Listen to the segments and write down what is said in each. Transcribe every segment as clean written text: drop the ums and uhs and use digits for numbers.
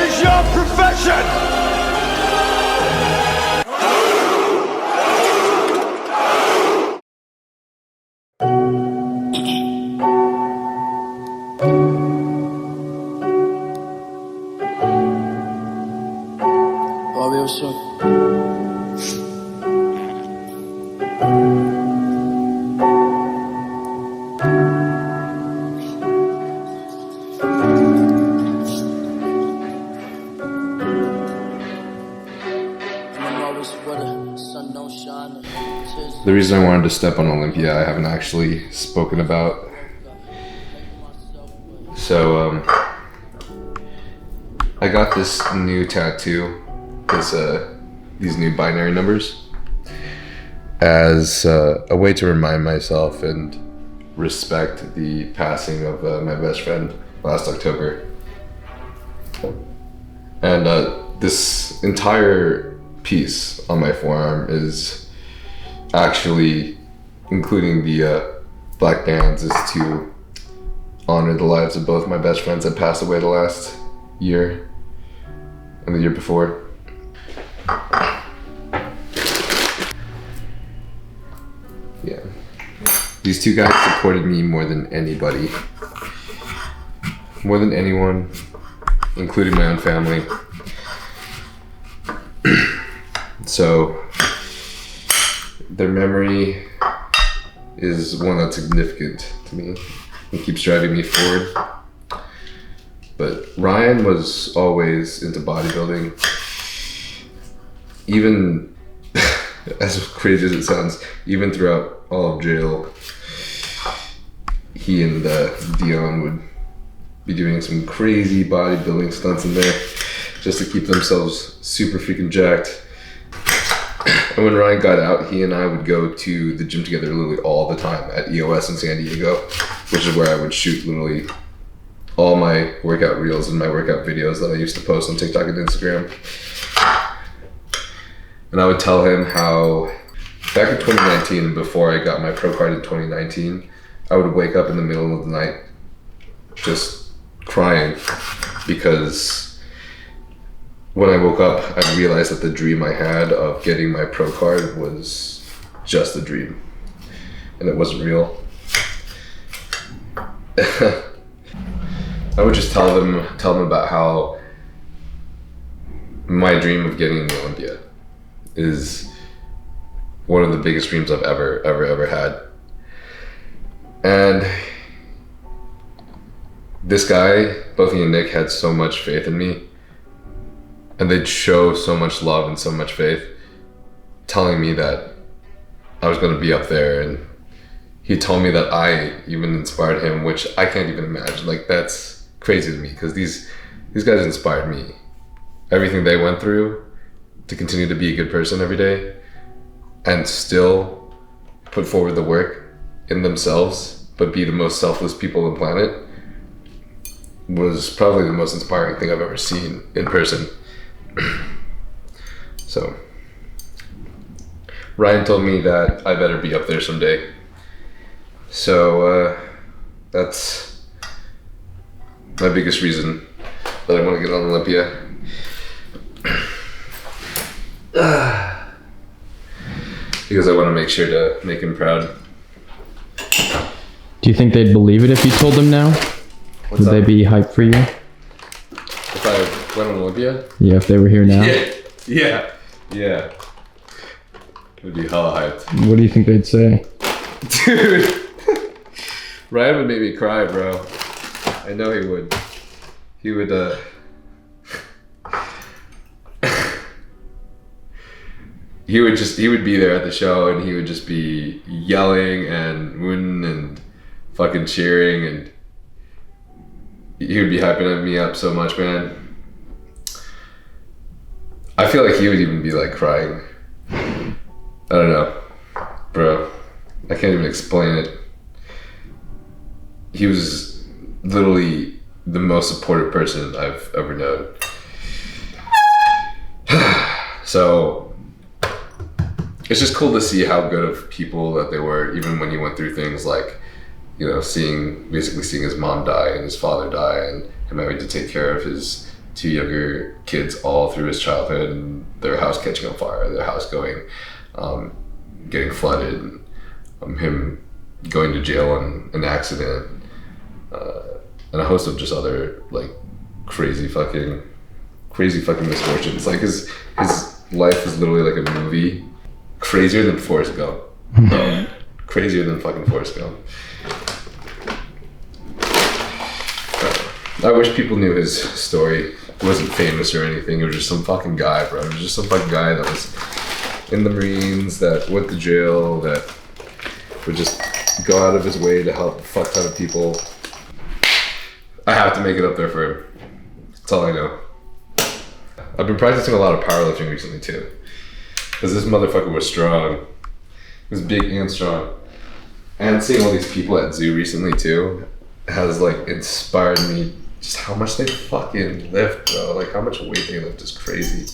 is your profession? Real shit. The reason I wanted to step on Olympia, I haven't actually spoken about. So, I got this new tattoo, these new binary numbers, as a way to remind myself and respect the passing of my best friend last October. And this entire piece on my forearm is actually, including the black bands, is to honor the lives of both my best friends that passed away the last year and the year before. Yeah. These two guys supported me more than anybody. More than anyone, including my own family. So, their memory is one that's significant to me and keeps driving me forward. But Ryan was always into bodybuilding. Even, as crazy as it sounds, even throughout all of jail, he and Dion would be doing some crazy bodybuilding stunts in there just to keep themselves super freaking jacked. And when Ryan got out, he and I would go to the gym together literally all the time at EOS in San Diego, which is where I would shoot literally all my workout reels and my workout videos that I used to post on TikTok and Instagram. And I would tell him how back in 2019, before I got my pro card in 2019, I would wake up in the middle of the night just crying because when I woke up, I realized that the dream I had of getting my pro card was just a dream and it wasn't real. I would just tell them about how my dream of getting in the Olympia is one of the biggest dreams I've ever had. And this guy, both he and Nick, had so much faith in me, and they'd show so much love and so much faith, telling me that I was going to be up there. And he told me that I even inspired him, which I can't even imagine. Like, that's crazy to me because these guys inspired me. Everything they went through to continue to be a good person every day and still put forward the work in themselves, but be the most selfless people on the planet, was probably the most inspiring thing I've ever seen in person. So, Ryan told me that I better be up there someday. So, that's my biggest reason that I want to get on Olympia. Because I want to make sure to make him proud. Do you think they'd believe it if you told them now? Would they be hyped for you? If I went on Olympia? Yeah, if they were here now. Yeah. It would be hella hyped. What do you think they'd say? Dude, Ryan would make me cry, bro. I know he would. He would, he would be there at the show and he would just be yelling and wooing and fucking cheering, and he would be hyping me up so much, man. I feel like he would even be like crying. I don't know, bro. I can't even explain it. He was literally the most supportive person I've ever known. So it's just cool to see how good of people that they were, even when he went through things like, basically seeing his mom die and his father die and him having to take care of his two younger kids all through his childhood, and their house catching on fire, their house getting flooded, and him going to jail on an accident, and a host of just other like crazy fucking misfortunes. Like his life is literally like a movie, crazier than Forrest Gump. Bro. Crazier than fucking Forrest Gump. I wish people knew his story. It wasn't famous or anything. It was just some fucking guy, bro. It was just some fucking guy that was in the Marines, that went to jail, that would just go out of his way to help a fuck ton of people. I have to make it up there for him. That's all I know. I've been practicing a lot of powerlifting recently too, because this motherfucker was strong. He was big and strong. And seeing all these people at zoo recently too has like inspired me. Just how much they fucking lift, bro. Like how much weight they lift is crazy.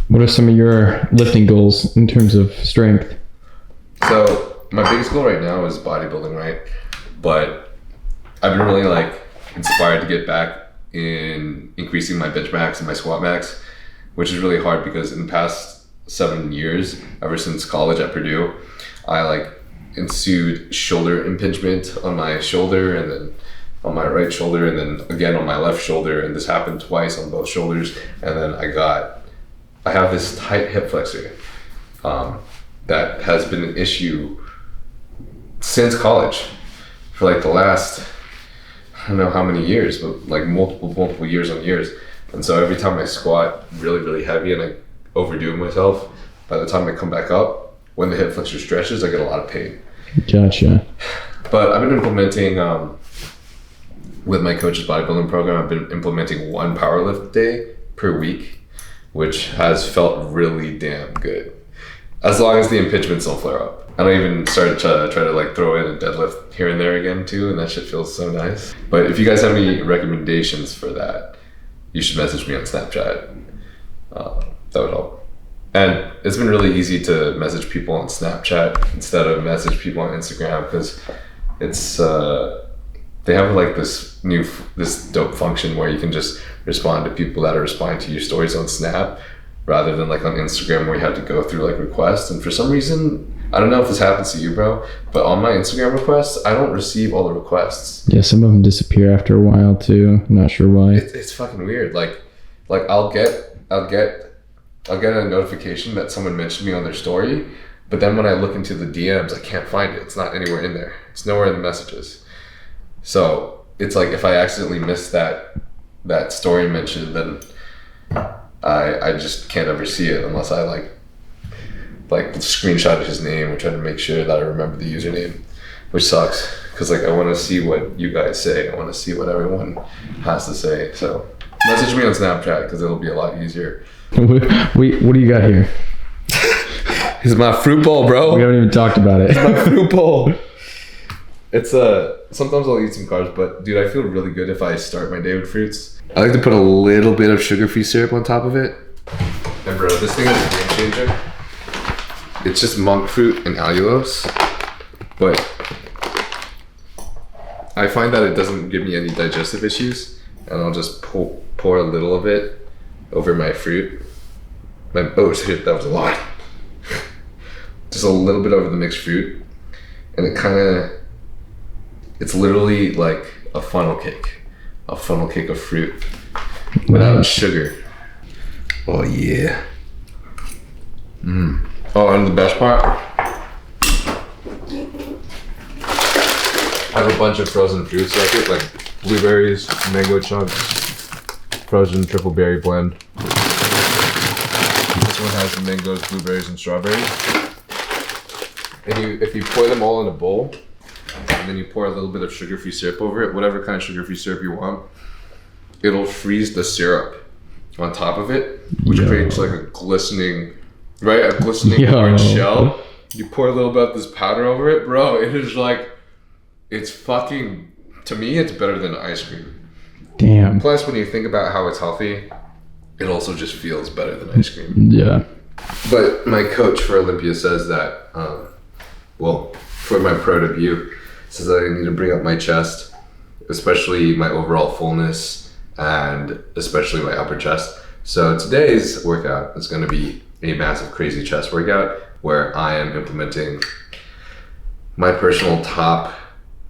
What are some of your lifting goals in terms of strength? So my biggest goal right now is bodybuilding, right? But I've been really like inspired to get back in increasing my bench max and my squat max, which is really hard because in the past 7 years, ever since college at Purdue, I like ensued shoulder impingement on my shoulder, and then on my right shoulder, and then again on my left shoulder, and this happened twice on both shoulders. And then I have this tight hip flexor that has been an issue since college for like the last, I don't know how many years, but like multiple years on years. And so every time I squat really, really heavy and I overdo myself, by the time I come back up, when the hip flexor stretches, I get a lot of pain. Gotcha. But I've been implementing, with my coach's bodybuilding program, I've been implementing 1 powerlift day per week, which has felt really damn good. As long as the impingements don't flare up. I don't even start to try to like throw in a deadlift here and there again too, and that shit feels so nice. But if you guys have any recommendations for that, you should message me on Snapchat. That would help. And it's been really easy to message people on Snapchat instead of message people on Instagram, because it's they have like this dope function where you can just respond to people that are responding to your stories on Snap, rather than like on Instagram where you have to go through like requests. And for some reason, I don't know if this happens to you, bro, but on my Instagram requests, I don't receive all the requests. Yeah, some of them disappear after a while too. I'm not sure why. It's fucking weird. Like I'll get a notification that someone mentioned me on their story, but then when I look into the DMs, I can't find it. It's not anywhere in there. It's nowhere in the messages. So it's like if I accidentally miss that story mention, then I just can't ever see it unless I like screenshot his name or try to make sure that I remember the username, which sucks because like I want to see what you guys say. I want to see what everyone has to say. So message me on Snapchat because it'll be a lot easier. What do you got here? It's my fruit bowl, bro. We haven't even talked about it. It's my fruit bowl. It's sometimes I'll eat some carbs, but dude, I feel really good if I start my day with fruits. I like to put a little bit of sugar-free syrup on top of it. And bro, this thing is a game changer. It's just monk fruit and allulose, but I find that it doesn't give me any digestive issues, and I'll just pour a little of it over my fruit. Oh shit, that was a lot. Just a little bit over the mixed fruit, and it's literally like a funnel cake of fruit without sugar. Oh yeah. Oh, and the best part, I have a bunch of frozen fruits like blueberries, mango chunks, frozen triple berry blend. This one has the mangoes, blueberries, and strawberries. And if you pour them all in a bowl, and then you pour a little bit of sugar-free syrup over it, whatever kind of sugar-free syrup you want, it'll freeze the syrup on top of it, which creates like a glistening orange shell. You pour a little bit of this powder over it, bro. It is like, it's fucking, to me, it's better than ice cream. Damn. Plus, when you think about how it's healthy, it also just feels better than ice cream. Yeah. But my coach for Olympia says that, for my pro debut, says that I need to bring up my chest, especially my overall fullness and especially my upper chest. So today's workout is going to be a massive crazy chest workout where I am implementing my personal top,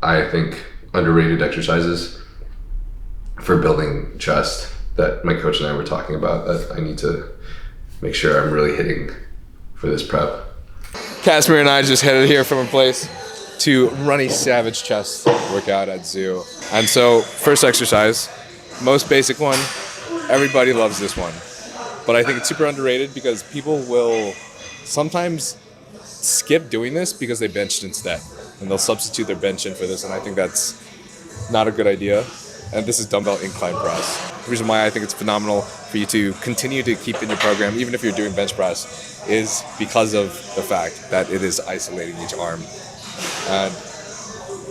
I think, underrated exercises for building chest that my coach and I were talking about that I need to make sure I'm really hitting for this prep. Casimir and I just headed here from a place to run a savage chest workout at Zoo. And so, first exercise, most basic one, everybody loves this one. But I think it's super underrated because people will sometimes skip doing this because they benched instead. And they'll substitute their bench in for this, and I think that's not a good idea. And this is dumbbell incline press. The reason why I think it's phenomenal for you to continue to keep in your program, even if you're doing bench press, is because of the fact that it is isolating each arm. And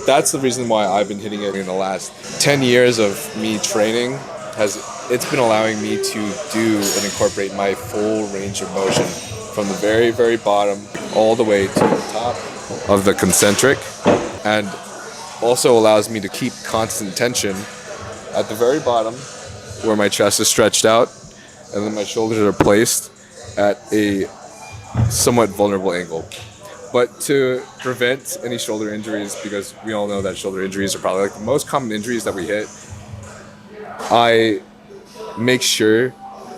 that's the reason why I've been hitting it in the last 10 years of me training. It's been allowing me to do and incorporate my full range of motion from the very, very bottom all the way to the top of the concentric, and also allows me to keep constant tension at the very bottom where my chest is stretched out and then my shoulders are placed at a somewhat vulnerable angle. But to prevent any shoulder injuries, because we all know that shoulder injuries are probably like the most common injuries that we hit, I make sure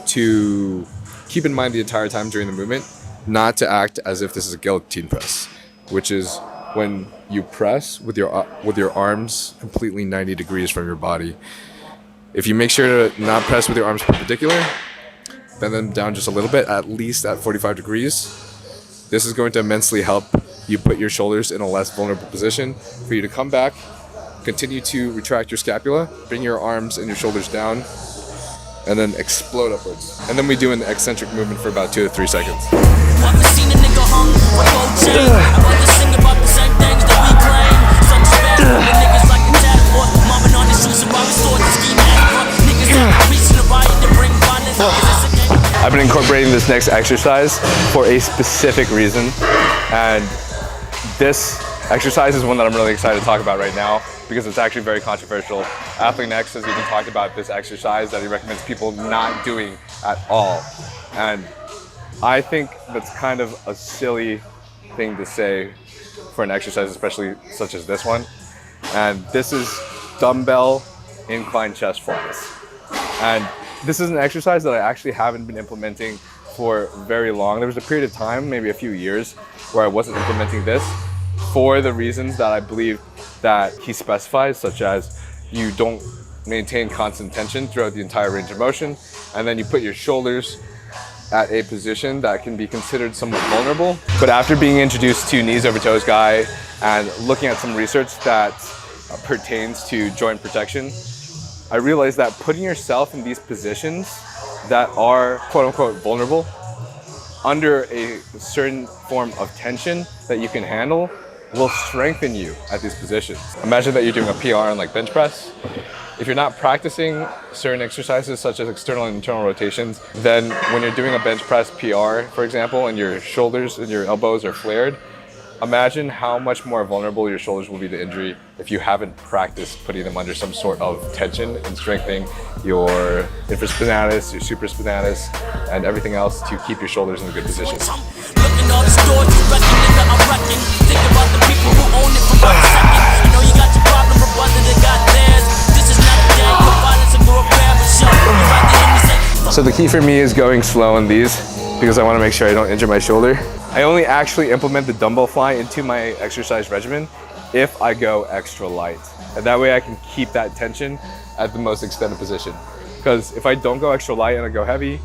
to keep in mind the entire time during the movement not to act as if this is a guillotine press, which is when you press with your arms completely 90 degrees from your body. If you make sure to not press with your arms perpendicular, bend them down just a little bit, at least at 45 degrees, this is going to immensely help you put your shoulders in a less vulnerable position for you to come back, continue to retract your scapula, bring your arms and your shoulders down, and then explode upwards. And then we do an eccentric movement for about 2 to 3 seconds. I've been incorporating this next exercise for a specific reason, and this exercise is one that I'm really excited to talk about right now because it's actually very controversial. Athlete Next has even talked about this exercise that he recommends people not doing at all, and I think that's kind of a silly thing to say for an exercise, especially such as this one. And this is dumbbell incline chest flies. And this is an exercise that I actually haven't been implementing for very long. There was a period of time, maybe a few years, where I wasn't implementing this for the reasons that I believe that he specifies, such as you don't maintain constant tension throughout the entire range of motion, and then you put your shoulders at a position that can be considered somewhat vulnerable. But after being introduced to knees over toes guy and looking at some research that pertains to joint protection, I realized that putting yourself in these positions that are quote unquote vulnerable under a certain form of tension that you can handle will strengthen you at these positions. Imagine that you're doing a PR on like bench press. If you're not practicing certain exercises such as external and internal rotations, then when you're doing a bench press PR, for example, and your shoulders and your elbows are flared, imagine how much more vulnerable your shoulders will be to injury if you haven't practiced putting them under some sort of tension and strengthening your infraspinatus, your supraspinatus, and everything else to keep your shoulders in a good position. So the key for me is going slow on these because I want to make sure I don't injure my shoulder. I only actually implement the dumbbell fly into my exercise regimen if I go extra light. And that way I can keep that tension at the most extended position. Because if I don't go extra light and I go heavy,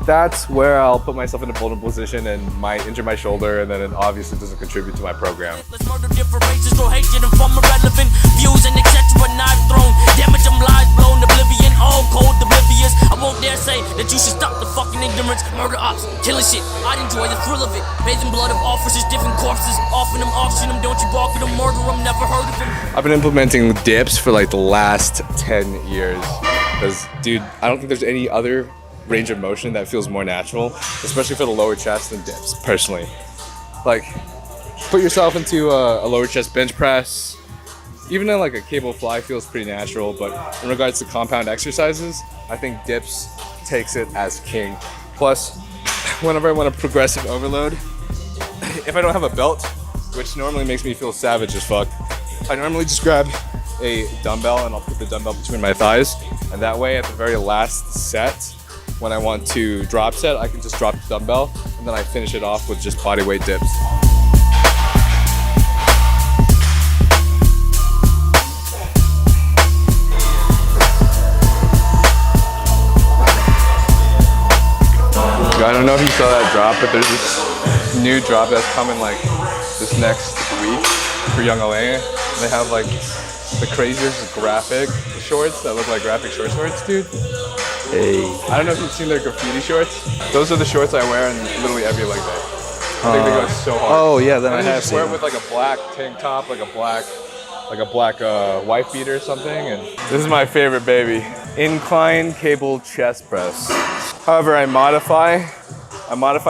that's where I'll put myself in a vulnerable position and might injure my shoulder, and then it obviously doesn't contribute to my program. Let's murder different races, throw hatred and form irrelevant views and etc. Knife thrown, damage them lies blown, oblivion, all cold, oblivious. I won't dare say that you should stop the fucking ignorance. Murder ops, killing shit, I'd enjoy the thrill of it. Bathing blood of officers, different corpses, offering them, auction them, don't you balk at them, murder them, never heard of them. I've been implementing dips for like the last 10 years. Because, dude, I don't think there's any other range of motion that feels more natural, especially for the lower chest than dips, personally. Like, put yourself into a lower chest bench press, even in like a cable fly feels pretty natural, but in regards to compound exercises, I think dips takes it as king. Plus, whenever I want a progressive overload, if I don't have a belt, which normally makes me feel savage as fuck, I normally just grab a dumbbell and I'll put the dumbbell between my thighs, and that way at the very last set, when I want to drop set, I can just drop the dumbbell and then I finish it off with just body weight dips. I don't know if you saw that drop, but there's this new drop that's coming like this next week for Young LA. They have like the craziest graphic shorts that look like graphic shorts, dude. Hey. I don't know if you've seen their graffiti shorts. Those are the shorts I wear in literally every leg day. I think they go so hard. Oh yeah, then I And have just seen wear it them. with like a black tank top, like a black wife beater or something. And this is my favorite, baby. Incline cable chest press. However, I modify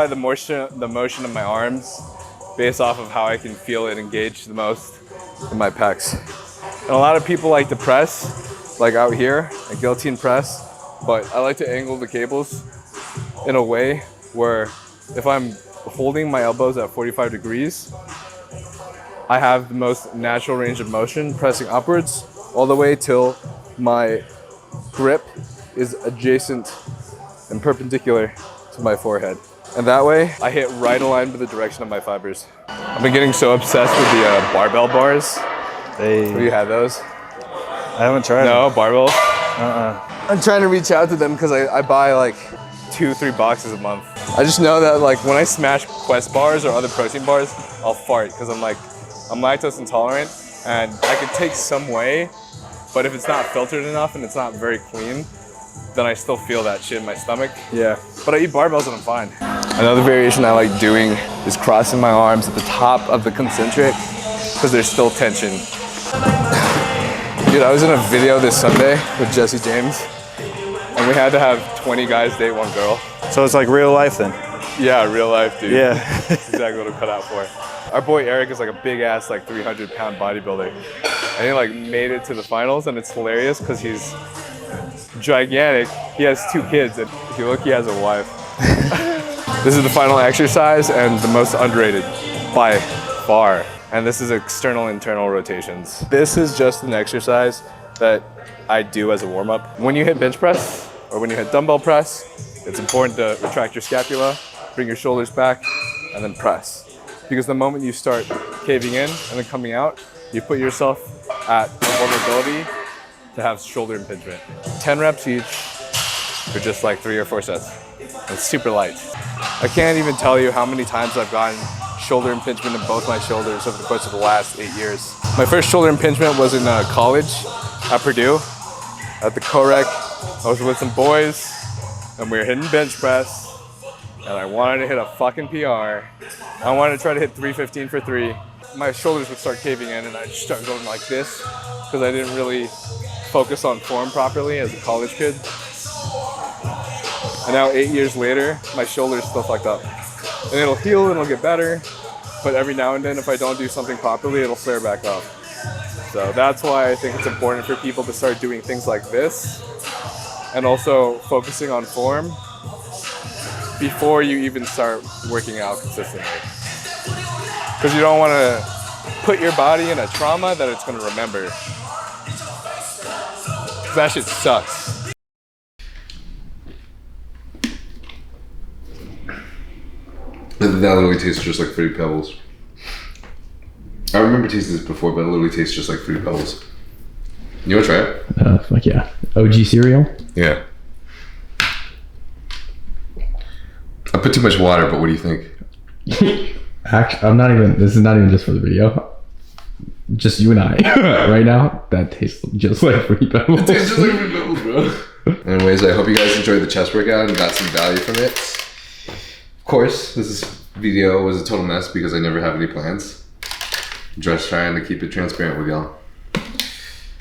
the motion of my arms based off of how I can feel it engage the most in my pecs. And a lot of people like to press, like out here, a guillotine press, but I like to angle the cables in a way where if I'm holding my elbows at 45 degrees, I have the most natural range of motion pressing upwards all the way till my grip is adjacent and perpendicular to my forehead. And that way, I hit right aligned with the direction of my fibers. I've been getting so obsessed with the barbell bars. Have you had those? I haven't tried No, them. barbell? Uh-uh. I'm trying to reach out to them because I buy like 2-3 boxes a month. I just know that like when I smash Quest bars or other protein bars, I'll fart because I'm lactose intolerant and I could take some whey, but if it's not filtered enough and it's not very clean, then I still feel that shit in my stomach. Yeah. But I eat barbells and I'm fine. Another variation I like doing is crossing my arms at the top of the concentric because there's still tension. Dude, I was in a video this Sunday with Jesse James and we had to have 20 guys date one girl. So it's like real life then? Yeah, real life, dude. Yeah. That's exactly what I'm cut out for. Our boy Eric is like a big ass, like 300-pound bodybuilder. And he like made it to the finals and it's hilarious because he's gigantic. He has 2 kids and if you look, he has a wife. This is the final exercise and the most underrated by far. And this is external internal rotations. This is just an exercise that I do as a warm-up. When you hit bench press or when you hit dumbbell press, it's important to retract your scapula, bring your shoulders back, and then press. Because the moment you start caving in and then coming out, you put yourself at a vulnerability to have shoulder impingement. 10 reps each for just like 3 or 4 sets. It's super light. I can't even tell you how many times I've gotten shoulder impingement in both my shoulders over the course of the last 8 years. My first shoulder impingement was in college at Purdue. At the co-rec, I was with some boys and we were hitting bench press and I wanted to hit a fucking PR. I wanted to try to hit 315 for 3. My shoulders would start caving in and I'd just start going like this because I didn't really focus on form properly as a college kid. And now 8 years later, my shoulder's still fucked up. And it'll heal and it'll get better, but every now and then if I don't do something properly, it'll flare back up. So that's why I think it's important for people to start doing things like this and also focusing on form before you even start working out consistently. Because you don't want to put your body in a trauma that it's going to remember. That shit sucks. That literally tastes just like Fruity Pebbles. I remember tasting this before, but it literally tastes just like Fruity Pebbles. You want to try it? Fuck yeah. OG cereal? Yeah. I put too much water, but what do you think? Actually, this is not even just for the video. Just you and I right now. That tastes just like Fruity Pebbles. It tastes just like Fruity Pebbles, bro. Anyways, I hope you guys enjoyed the chest workout and got some value from it. Of course, this video was a total mess because I never have any plans. Just trying to keep it transparent with y'all.